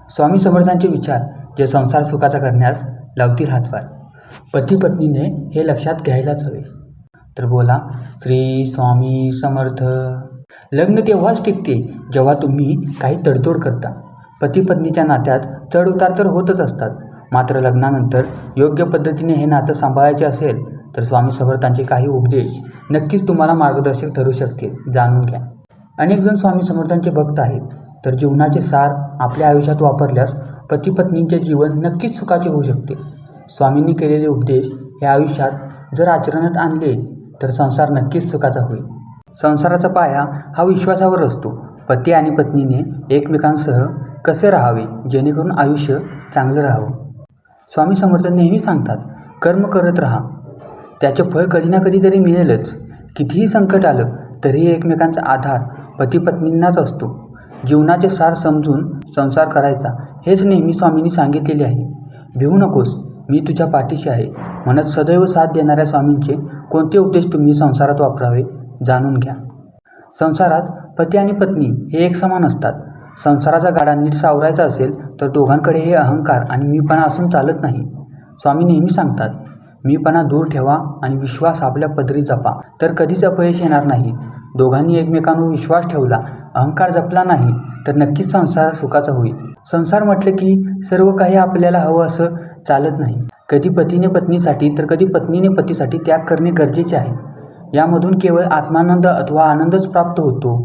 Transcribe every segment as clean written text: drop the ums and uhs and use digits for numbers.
स्वामी समर्थांचे विचार जे संसार सुखाचा करण्यास लावतील हातभार. पती पत्नीने हे लक्षात घ्यायलाच हवे. तर बोला श्री स्वामी समर्थ. लग्न तेव्हाच टिकते जेव्हा तुम्ही काही तडजोड करता. पती पत्नीच्या नात्यात चढ उतार तर होतच असतात, मात्र लग्नानंतर योग्य पद्धतीने हे नातं सांभाळायचे असेल तर स्वामी समर्थांचे काही उपदेश नक्कीच तुम्हाला मार्गदर्शक ठरू शकतील. जाणून घ्या. अनेक जण स्वामी समर्थांचे भक्त आहेत, तर जीवनाचे सार आपल्या आयुष्यात वापरल्यास पती पत्नींचे जीवन नक्कीच सुखाचे होऊ शकते. स्वामींनी केलेले उपदेश हे आयुष्यात जर आचरणात आणले तर संसार नक्कीच सुखाचा होईल. संसाराचा पाया हा विश्वासावर असतो. पती आणि पत्नीने एकमेकांसह कसे राहावे जेणेकरून आयुष्य चांगलं राहावं. स्वामी समर्थ नेहमी सांगतात, कर्म करत राहा, त्याचे फळ कधी ना कधी तरी मिळेलच. कितीही संकट आलं तरीही एकमेकांचा आधार पती पत्नींनाच असतो. जीवनाचे सार समजून संसार करायचा हेच नेहमी स्वामींनी सांगितलेले आहे. भिवू नकोस, मी तुझ्या पाठीशी आहे म्हणत सदैव साथ देणाऱ्या स्वामींचे कोणते उपदेश तुम्ही संसारात वापरावे जाणून घ्या. संसारात पती आणि पत्नी हे एक समान असतात. संसाराचा गाडा नीट सावरायचा असेल तर दोघांकडे हे अहंकार आणि मीपणा असून चालत नाही. स्वामी नेहमी सांगतात, मीपणा दूर ठेवा आणि विश्वास आपल्या पदरी जपा तर कधीच अपयश येणार नाही. दोघांनी एकमेकांवर विश्वास ठेवला, अहंकार जपला नाही तर नक्कीच संसार सुखाचा होईल. संसार म्हटलं की सर्व काही आपल्याला हवं असं चालत नाही. कधी पतीने पत्नीसाठी तर कधी पत्नीने पतीसाठी त्याग करणे गरजेचे आहे. यामधून केवळ आत्मानंद अथवा आनंदच प्राप्त होतो.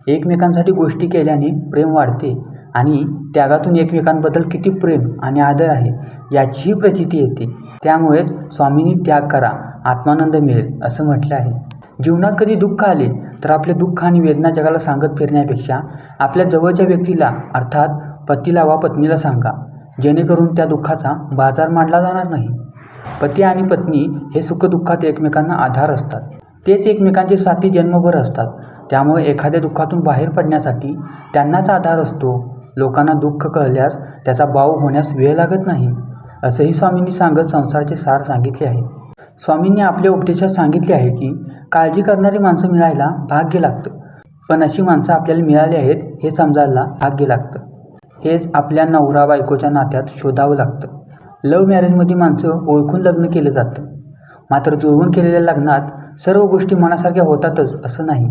एकमेकांसाठी गोष्टी केल्याने प्रेम वाढते आणि त्यागातून एकमेकांबद्दल किती प्रेम आणि आदर आहे याचीही प्रचिती येते. त्यामुळेच स्वामींनी त्याग करा, आत्मानंद मिळेल असं म्हटलं आहे. जीवनात कधी दुःख आले तर आपले दुःख आणि वेदना जगाला सांगत फिरण्यापेक्षा आपल्या जवळच्या व्यक्तीला अर्थात पतीला वा पत्नीला सांगा, जेणेकरून त्या दुःखाचा बाजार मांडला जाणार नाही. पती आणि पत्नी हे सुखदुःखात एकमेकांना आधार असतात. तेच एकमेकांचे साथी जन्मभर असतात. त्यामुळे एखाद्या दुःखातून बाहेर पडण्यासाठी त्यांनाच आधार असतो. लोकांना दुःख कळल्यास त्याचा बाऊ होण्यास वेळ लागत नाही असंही स्वामींनी सांगत संसाराचे सार सांगितले आहे. स्वामींनी आपल्या उपदेशात सांगितले आहे की काळजी करणारी माणसं मिळायला भाग्य लागतं, पण अशी माणसं आपल्याला मिळाली आहेत हे समजायला भाग्य लागतं. हेच आपल्या नवरा बायकोच्या नात्यात शोधावं लागतं. लव्ह मॅरेजमध्ये माणसं ओळखून लग्न केलं जातं, मात्र जुळवून केलेल्या लग्नात सर्व गोष्टी मनासारख्या होतातच असं नाही.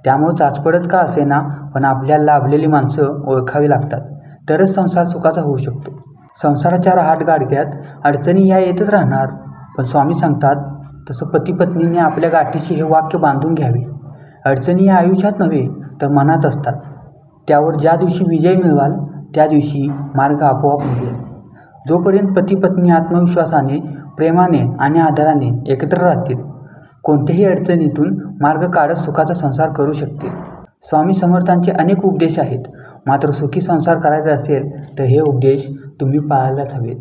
त्यामुळे चाचपडत का असेना पण आपल्याला लाभलेली माणसं ओळखावी लागतात, तरच संसार सुखाचा होऊ शकतो. संसाराच्या रहाटगाडग्यात अडचणी या येतच राहणार, पण स्वामी सांगतात तसं पती पत्नीने आपल्या गाठीशी हे वाक्य बांधून घ्यावे. अडचणी या आयुष्यात नव्हे तर मनात असतात. त्यावर ज्या दिवशी विजय मिळवाल त्या दिवशी मार्ग आपोआप निघेल. जोपर्यंत पती पत्नी आत्मविश्वासाने, प्रेमाने आणि आदराने एकत्र राहतील, कोणत्याही अडचणीतून मार्ग काढत सुखाचा संसार करू शकतील. स्वामी समर्थांचे अनेक उपदेश आहेत, मात्र सुखी संसार करायचा असेल तर हे उपदेश तुम्ही पाळायलाच हवेत.